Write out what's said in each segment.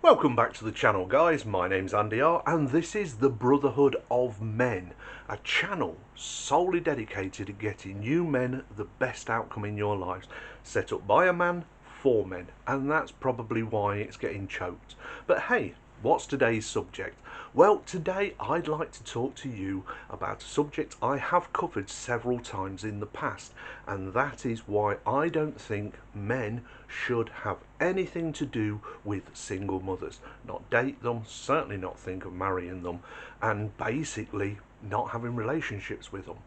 Welcome back to the channel, guys. My name's Andy R and this is the Brotherhood of Men, a channel solely dedicated to getting you men the best outcome in your lives, set up by a man for men, and that's probably why it's getting choked. But hey, what's today's subject? Well, today I'd like to talk to you about a subject I have covered several times in the past, and that is why I don't think men should have anything to do with single mothers. Not date them, certainly not think of marrying them, and basically not having relationships with them.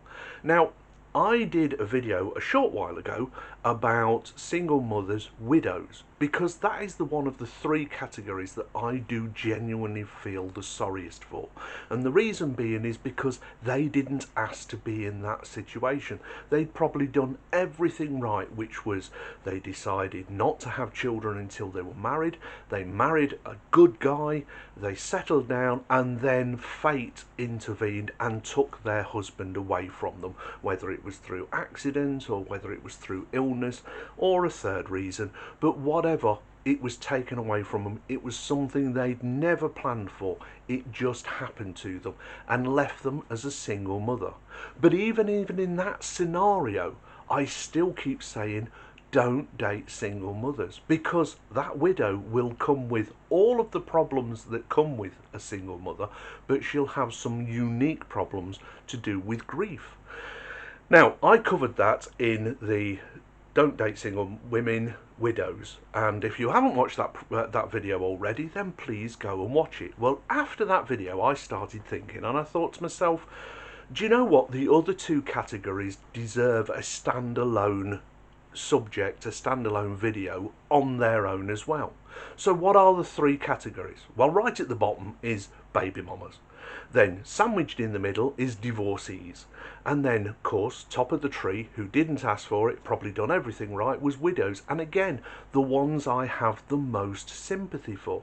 Now, I did a video a short while ago about single mothers, widows, because that is the one of the three categories that I do genuinely feel the sorriest for. And the reason being is because they didn't ask to be in that situation. They'd probably done everything right, which was they decided not to have children until they were married. They married a good guy, they settled down, and then fate intervened and took their husband away from them, whether it was through accident or whether it was through illness or a third reason. But whatever, it was taken away from them. It was something they'd never planned for. It just happened to them and left them as a single mother. But even in that scenario, I still keep saying don't date single mothers, because that widow will come with all of the problems that come with a single mother, but she'll have some unique problems to do with grief. Now, I covered that in the Don't Date Single Women, Widows, and if you haven't watched that video already, then please go and watch it. Well, after that video I started thinking, and I thought to myself, do you know what, the other two categories deserve a standalone subject, a standalone video on their own as well. So what are the three categories? Well, right at the bottom is baby mamas. Then sandwiched in the middle is divorcees, and then of course top of the tree, who didn't ask for it, probably done everything right, was widows, and again the ones I have the most sympathy for.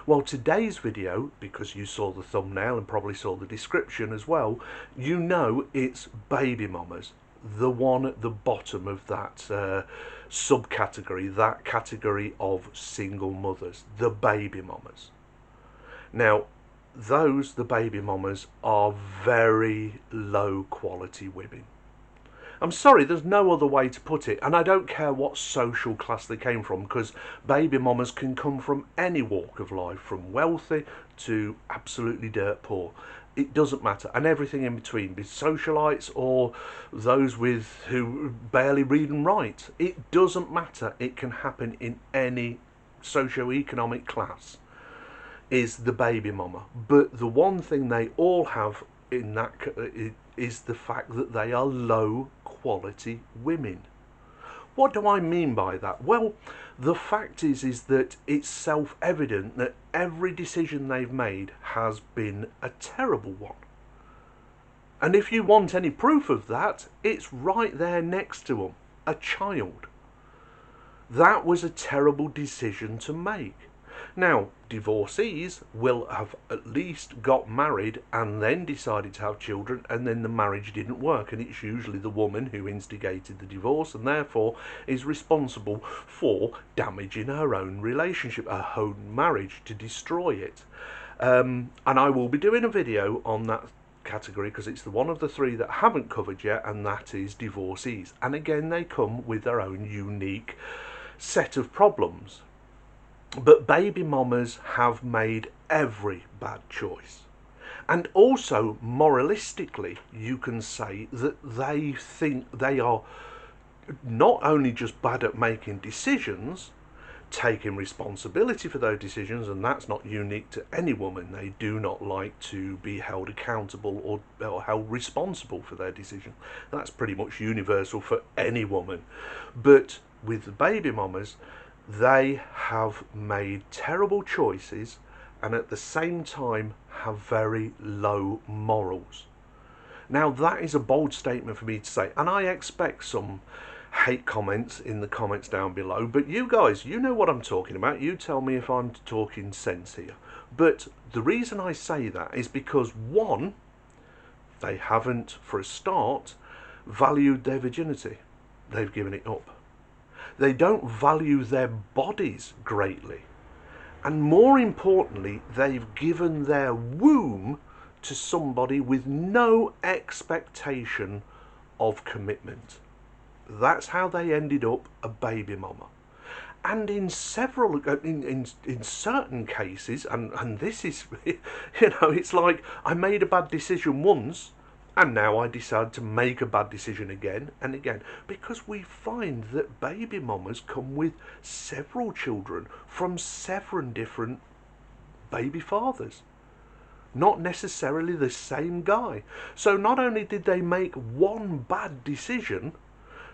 Well, today's video, because you saw the thumbnail and probably saw the description as well, you know it's baby mamas, the one at the bottom of that subcategory, that category of single mothers, the baby mamas. Now, the baby mamas, are very low quality women. I'm sorry, there's no other way to put it, and I don't care what social class they came from, because baby mamas can come from any walk of life, from wealthy to absolutely dirt poor. It doesn't matter, and everything in between, be socialites or those who barely read and write. It doesn't matter. It can happen in any socio-economic class, is the baby mama. But the one thing they all have in that is the fact that they are low quality women. What do I mean by that? Well, the fact is that it's self-evident that every decision they've made has been a terrible one. And if you want any proof of that, it's right there next to them, a child. That was a terrible decision to make. Now, divorcees will have at least got married and then decided to have children, and then the marriage didn't work, and it's usually the woman who instigated the divorce and therefore is responsible for damaging her own relationship, her own marriage, to destroy it. And I will be doing a video on that category because it's the one of the three that I haven't covered yet, and that is divorcees. And again, they come with their own unique set of problems. But baby mamas have made every bad choice. And also, moralistically, you can say that they think they are not only just bad at making decisions, taking responsibility for those decisions, and that's not unique to any woman. They do not like to be held accountable or held responsible for their decision. That's pretty much universal for any woman. But with the baby mamas, they have made terrible choices and at the same time have very low morals. Now, that is a bold statement for me to say, and I expect some hate comments in the comments down below, but you guys, you know what I'm talking about. You tell me if I'm talking sense here. But the reason I say that is because, one, they haven't, for a start, valued their virginity. They've given it up. They don't value their bodies greatly. And more importantly, they've given their womb to somebody with no expectation of commitment. That's how they ended up a baby mama. And in several, in certain cases, and this is, it's like I made a bad decision once, and now I decide to make a bad decision again and again, because we find that baby mamas come with several children from seven different baby fathers, not necessarily the same guy. So not only did they make one bad decision,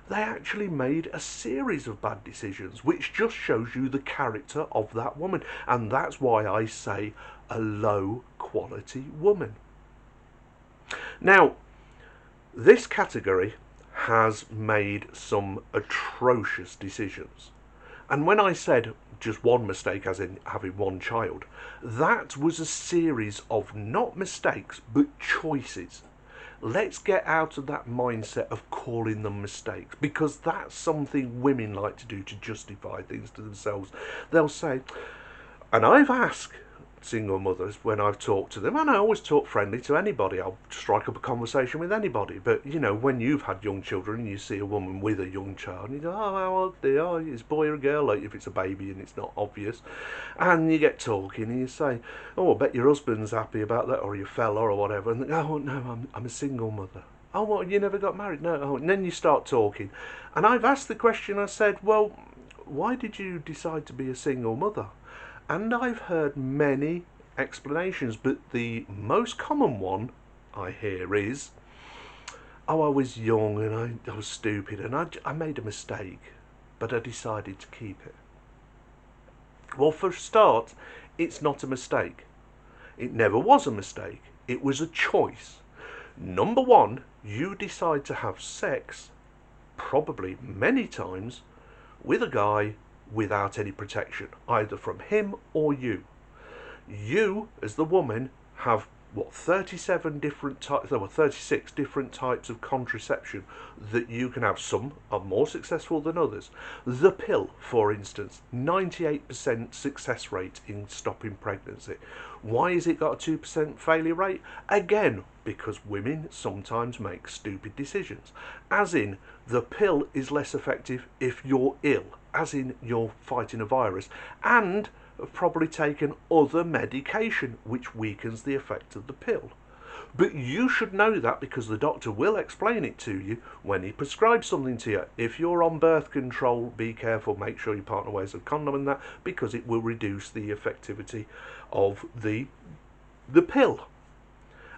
they actually made a series of bad decisions, which just shows you the character of that woman. And that's why I say a low quality woman. Now, this category has made some atrocious decisions. And when I said just one mistake, as in having one child, that was a series of not mistakes, but choices. Let's get out of that mindset of calling them mistakes, because that's something women like to do to justify things to themselves. They'll say, and I've asked single mothers when I've talked to them, and I always talk friendly to anybody, I'll strike up a conversation with anybody, but when you've had young children and you see a woman with a young child and you go, oh, how old they are, is a boy or a girl, like if it's a baby and it's not obvious, and you get talking and you say, oh, I bet your husband's happy about that, or your fella or whatever, and they go, oh no, I'm a single mother. Oh, what, you never got married? No. Oh, and then you start talking, and I've asked the question, I said, well, why did you decide to be a single mother? And I've heard many explanations, but the most common one I hear is, oh, I was young and I was stupid and I made a mistake, but I decided to keep it. Well, for a start, it's not a mistake. It never was a mistake. It was a choice. Number one, you decide to have sex, probably many times, with a guy without any protection, either from him or you. You, as the woman, have 37 different types, 36 different types of contraception that you can have. Some are more successful than others. The pill, for instance, 98% success rate in stopping pregnancy. Why has it got a 2% failure rate? Again, because women sometimes make stupid decisions. As in, the pill is less effective if you're ill, as in you're fighting a virus, and have probably taken other medication which weakens the effect of the pill. But you should know that, because the doctor will explain it to you when he prescribes something to you. If you're on birth control, be careful, make sure your partner wears a condom and that, because it will reduce the effectivity of the pill.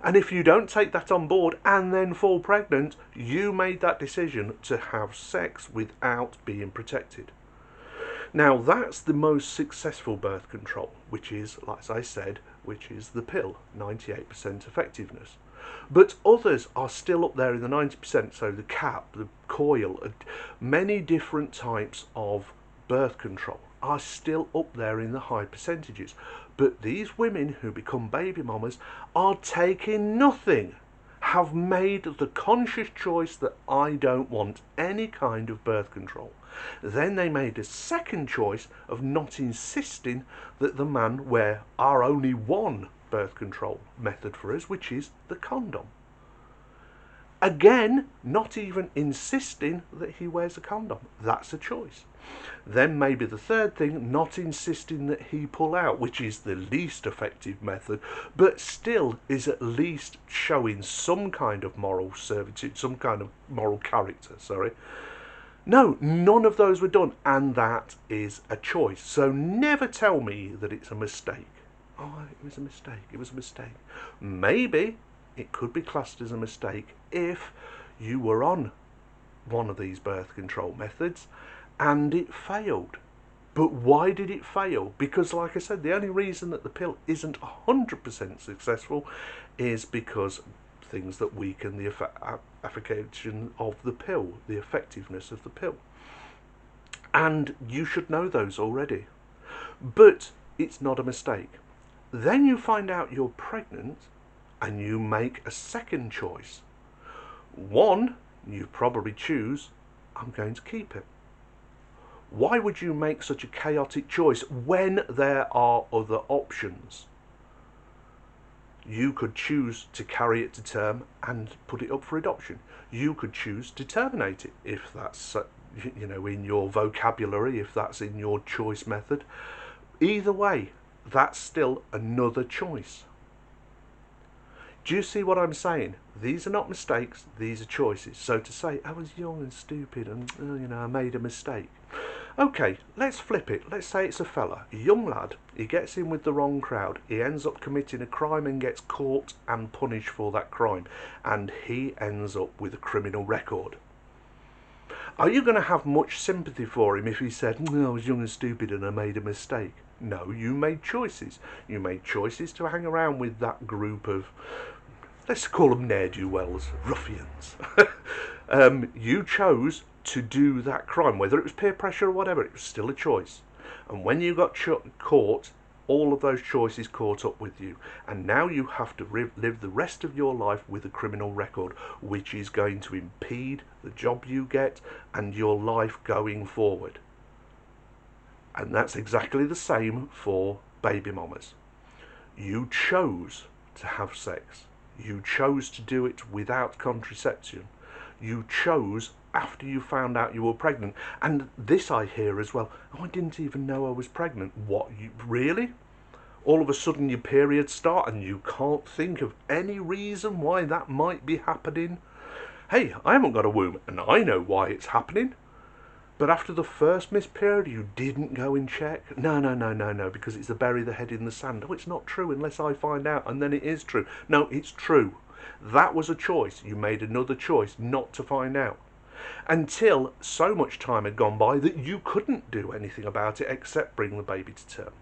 And if you don't take that on board and then fall pregnant, you made that decision to have sex without being protected. Now, that's the most successful birth control, which is, like I said, which is the pill, 98% effectiveness. But others are still up there in the 90%, so the cap, the coil, many different types of birth control are still up there in the high percentages. But these women who become baby mamas are taking nothing, have made the conscious choice that I don't want any kind of birth control. Then they made a second choice of not insisting that the man wear our only one birth control method for us, which is the condom. Again, not even insisting that he wears a condom. That's a choice. Then maybe the third thing, not insisting that he pull out, which is the least effective method, but still is at least showing some kind of moral servitude, some kind of moral character, sorry. No, none of those were done, and that is a choice. So never tell me that it's a mistake. Oh, it was a mistake, it was a mistake. Maybe it could be classed as a mistake if you were on one of these birth control methods and it failed. But why did it fail? Because, like I said, the only reason that the pill isn't 100% successful is because things that weaken the efficacy of the pill, the effectiveness of the pill. And you should know those already. But it's not a mistake. Then you find out you're pregnant and you make a second choice. One, you probably choose, I'm going to keep it. Why would you make such a chaotic choice when there are other options? You could choose to carry it to term and put it up for adoption. You could choose to terminate it if that's, in your vocabulary, if that's in your choice method. Either way, that's still another choice. Do you see what I'm saying? These are not mistakes, these are choices. So to say, I was young and stupid and, I made a mistake. Okay, let's flip it. Let's say it's a fella, a young lad. He gets in with the wrong crowd. He ends up committing a crime and gets caught and punished for that crime. And he ends up with a criminal record. Are you going to have much sympathy for him if he said, I was young and stupid and I made a mistake? No, you made choices. You made choices to hang around with that group of, let's call them ne'er-do-wells, ruffians. You chose to do that crime, whether it was peer pressure or whatever, it was still a choice. And when you got caught, all of those choices caught up with you. And now you have to live the rest of your life with a criminal record, which is going to impede the job you get and your life going forward. And that's exactly the same for baby mamas. You chose to have sex. You chose to do it without contraception. You chose after you found out you were pregnant. And this I hear as well, I didn't even know I was pregnant. What, you really? All of a sudden your periods start and you can't think of any reason why that might be happening? Hey, I haven't got a womb and I know why it's happening. But after the first missed period, you didn't go and check? No, because it's to bury the head in the sand. Oh, it's not true unless I find out, and then it is true. No, it's true. That was a choice. You made another choice not to find out. Until so much time had gone by that you couldn't do anything about it except bring the baby to term.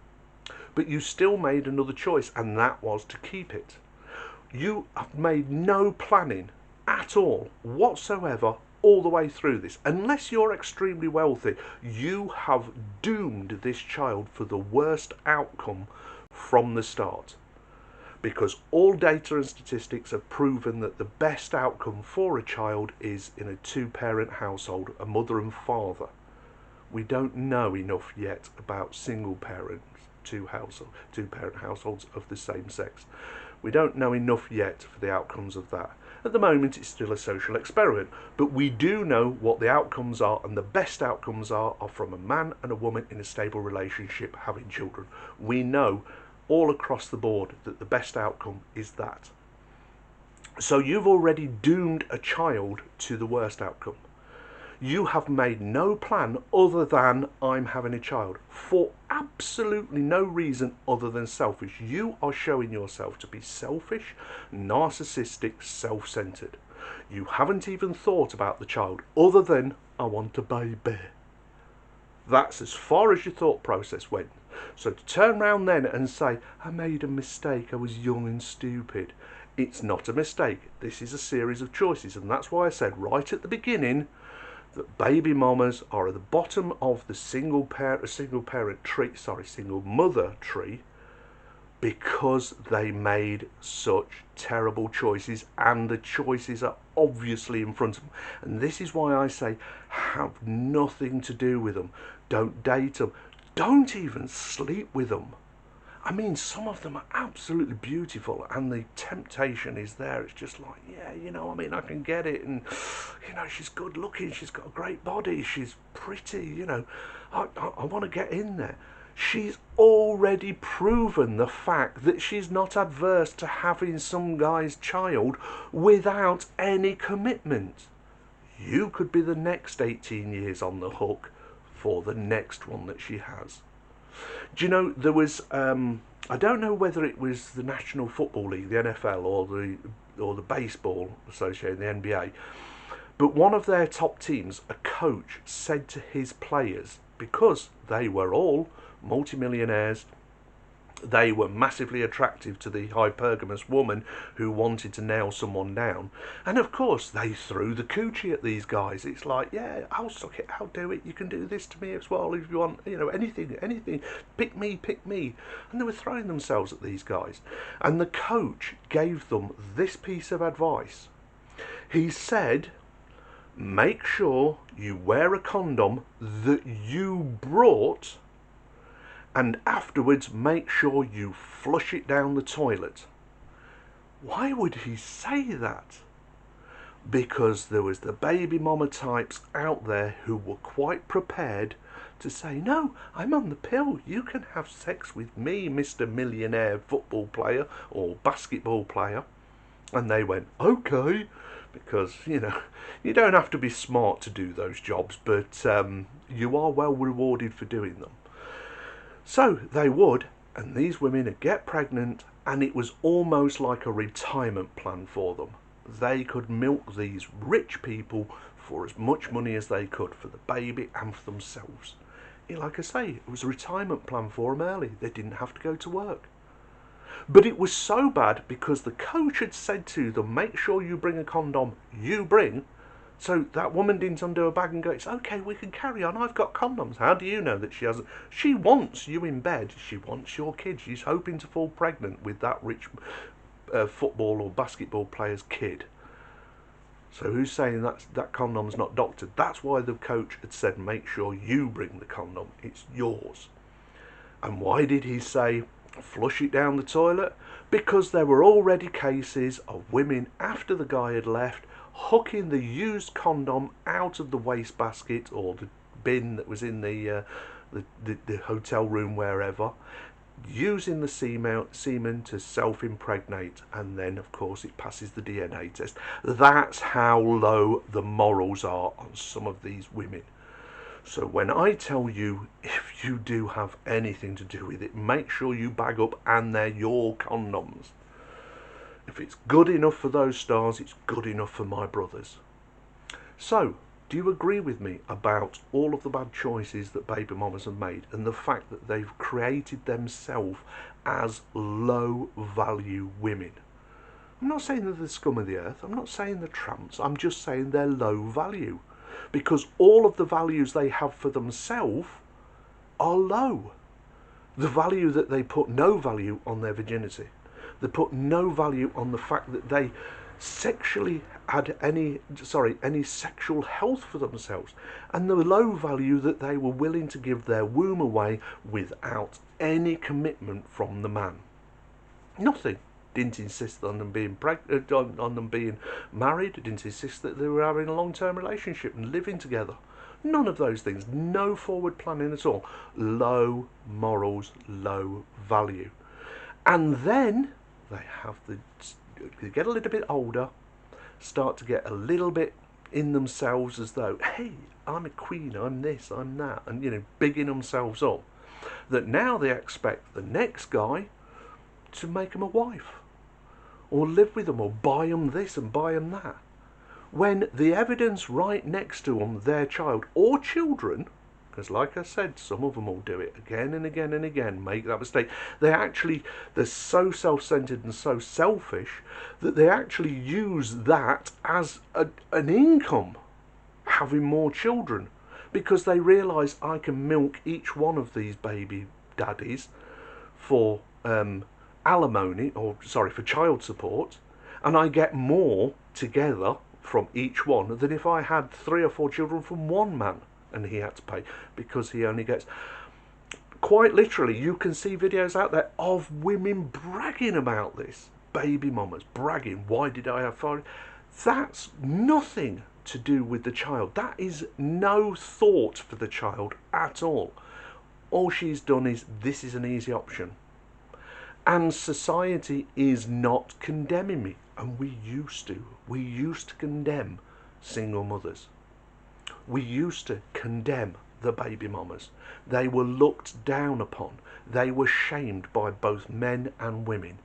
But you still made another choice, and that was to keep it. You have made no planning at all whatsoever all the way through this. Unless you're extremely wealthy, you have doomed this child for the worst outcome from the start. Because all data and statistics have proven that the best outcome for a child is in a two-parent household, a mother and father. We don't know enough yet about single parents, two-parent households of the same sex. We don't know enough yet for the outcomes of that. At the moment, it's still a social experiment, but we do know what the outcomes are, and the best outcomes are from a man and a woman in a stable relationship having children. We know all across the board that the best outcome is that. So you've already doomed a child to the worst outcome. You have made no plan other than I'm having a child for absolutely no reason other than selfish. You are showing yourself to be selfish, narcissistic, self-centered. You haven't even thought about the child other than I want a baby. That's as far as your thought process went. So to turn around then and say, I made a mistake, I was young and stupid. It's not a mistake. This is a series of choices, and that's why I said right at the beginning that baby mamas are at the bottom of the single mother tree because they made such terrible choices, and the choices are obviously in front of them. And this is why I say have nothing to do with them. Don't date them. Don't even sleep with them. I mean, some of them are absolutely beautiful and the temptation is there. It's just like, yeah, I can get it. And, she's good looking. She's got a great body. She's pretty, I want to get in there. She's already proven the fact that she's not adverse to having some guy's child without any commitment. You could be the next 18 years on the hook for the next one that she has. Do you know, there was, I don't know whether it was the National Football League, the NFL, or the Baseball Association, the NBA, but one of their top teams, a coach, said to his players, because they were all multimillionaires, they were massively attractive to the hypergamous woman who wanted to nail someone down. And of course, they threw the coochie at these guys. It's like, yeah, I'll suck it, I'll do it. You can do this to me as well if you want, anything. Pick me. And they were throwing themselves at these guys. And the coach gave them this piece of advice. He said, make sure you wear a condom that you brought, and afterwards make sure you flush it down the toilet. Why would he say that? Because there was the baby mama types out there who were quite prepared to say, no, I'm on the pill, you can have sex with me, Mr. Millionaire football player or basketball player. And they went, okay, because, you know, you don't have to be smart to do those jobs, but you are well rewarded for doing them. So they would, and these women would get pregnant, and it was almost like a retirement plan for them. They could milk these rich people for as much money as they could for the baby and for themselves. Like I say, it was a retirement plan for them early. They didn't have to go to work. But it was so bad because the coach had said to them, make sure you bring a condom, you bring. So that woman didn't undo her bag and go, it's okay, we can carry on, I've got condoms. How do you know that she hasn't? She wants you in bed, she wants your kid. She's hoping to fall pregnant with that rich football or basketball player's kid. So who's saying that condom's not doctored? That's why the coach had said, make sure you bring the condom, it's yours. And why did he say, flush it down the toilet? Because there were already cases of women, after the guy had left, hooking the used condom out of the wastebasket or the bin that was in the hotel room, wherever, using the semen to self-impregnate, and then of course it passes the DNA test. That's how low the morals are on some of these women. So when I tell you, if you do have anything to do with it, make sure you bag up and they're your condoms. If it's good enough for those stars, it's good enough for my brothers. So, do you agree with me about all of the bad choices that baby mamas have made and the fact that they've created themselves as low value women? I'm not saying they're the scum of the earth, I'm not saying they're tramps, I'm just saying they're low value. Because all of the values they have for themselves are low. The value that they put no value on their virginity. They put no value on the fact that they sexually had any sexual health for themselves, and the low value that they were willing to give their womb away without any commitment from the man. Nothing. Didn't insist on them being on them being married. Didn't insist that they were having a long-term relationship and living together. None of those things. No forward planning at all. Low morals, low value. And then they get a little bit older, start to get a little bit in themselves as though, hey, I'm a queen, I'm this, I'm that, and, you know, bigging themselves up. That now they expect the next guy to make them a wife, or live with them, or buy them this and buy them that. When the evidence right next to them, their child or children, because like I said, some of them will do it again and again and again, make that mistake. They're so self-centered and so selfish that they actually use that as an income, having more children, because they realise I can milk each one of these baby daddies for alimony, or sorry, for child support, and I get more together from each one than if I had 3 or 4 children from one man and he had to pay, because he only gets, quite literally, you can see videos out there of women bragging about this. Baby mamas bragging, why did I have 5? That's nothing to do with the child. That is no thought for the child at all. All she's done is, this is an easy option. And society is not condemning me. And we used to condemn single mothers. We used to condemn the baby mamas. They were looked down upon. They were shamed by both men and women.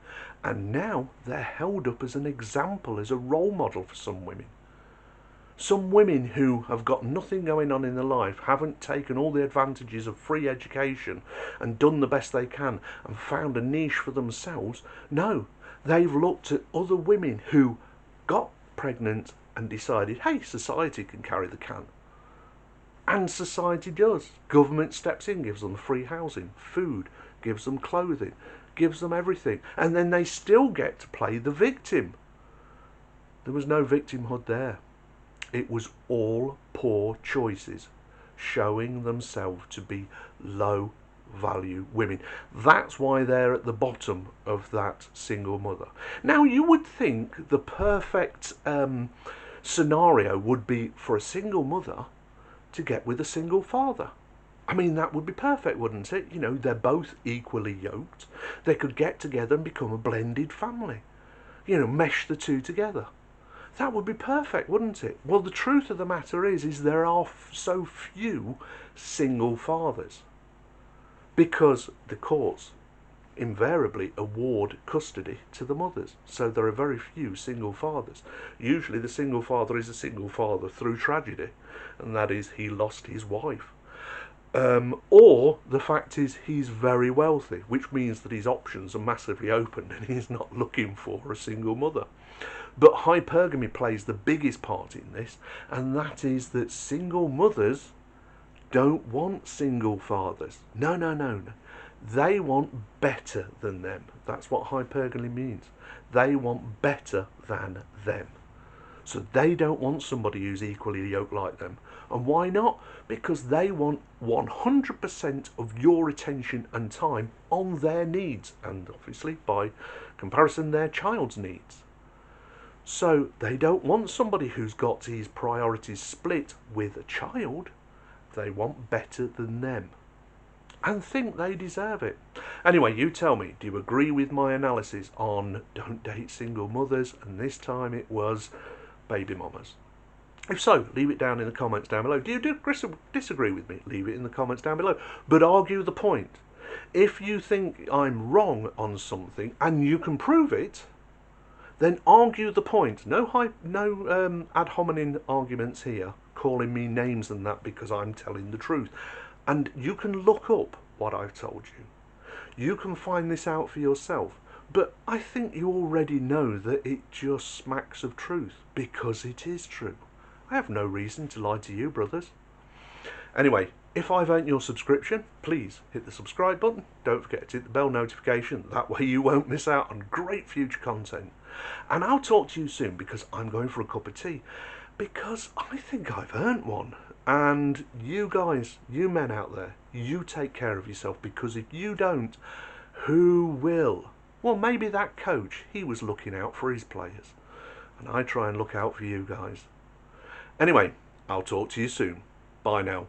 And now they're held up as an example, as a role model for some women. Some women who have got nothing going on in their life, haven't taken all the advantages of free education and done the best they can and found a niche for themselves. No, they've looked at other women who got pregnant and decided, hey, society can carry the can. And society does. Government steps in, gives them free housing, food, gives them clothing, gives them everything. And then they still get to play the victim. There was no victimhood there. It was all poor choices, showing themselves to be low value women. That's why they're at the bottom of that single mother. Now, you would think the perfect scenario would be for a single mother to get with a single father. I mean, that would be perfect, wouldn't it? You know, they're both equally yoked. They could get together and become a blended family. You know, mesh the two together. That would be perfect, wouldn't it? Well, the truth of the matter is there are so few single fathers, because the courts invariably award custody to the mothers. So there are very few single fathers. Usually the single father is a single father through tragedy, and that is he lost his wife. Or the fact is he's very wealthy, which means that his options are massively open and he's not looking for a single mother. But hypergamy plays the biggest part in this, and that is that single mothers don't want single fathers. No, no, no, no. They want better than them. That's what hypergamy means. They want better than them. So they don't want somebody who's equally yoked like them. And why not? Because they want 100% of your attention and time on their needs, and obviously by comparison their child's needs. So they don't want somebody who's got his priorities split with a child. They want better than them and think they deserve it. Anyway, you tell me, do you agree with my analysis on don't date single mothers, and this time it was baby mamas? If so, leave it down in the comments down below. Do you disagree with me? Leave it in the comments down below. But argue the point. If you think I'm wrong on something and you can prove it, then argue the point. No ad hominem arguments here, calling me names and that because I'm telling the truth. And you can look up what I've told you. You can find this out for yourself. But I think you already know that it just smacks of truth, because it is true. I have no reason to lie to you, brothers. Anyway, if I've earned your subscription, please hit the subscribe button. Don't forget to hit the bell notification. That way you won't miss out on great future content. And I'll talk to you soon, because I'm going for a cup of tea, because I think I've earned one. And you guys, you men out there, you take care of yourself, because if you don't, who will? Well, maybe that coach, he was looking out for his players. And I try and look out for you guys. Anyway, I'll talk to you soon. Bye now.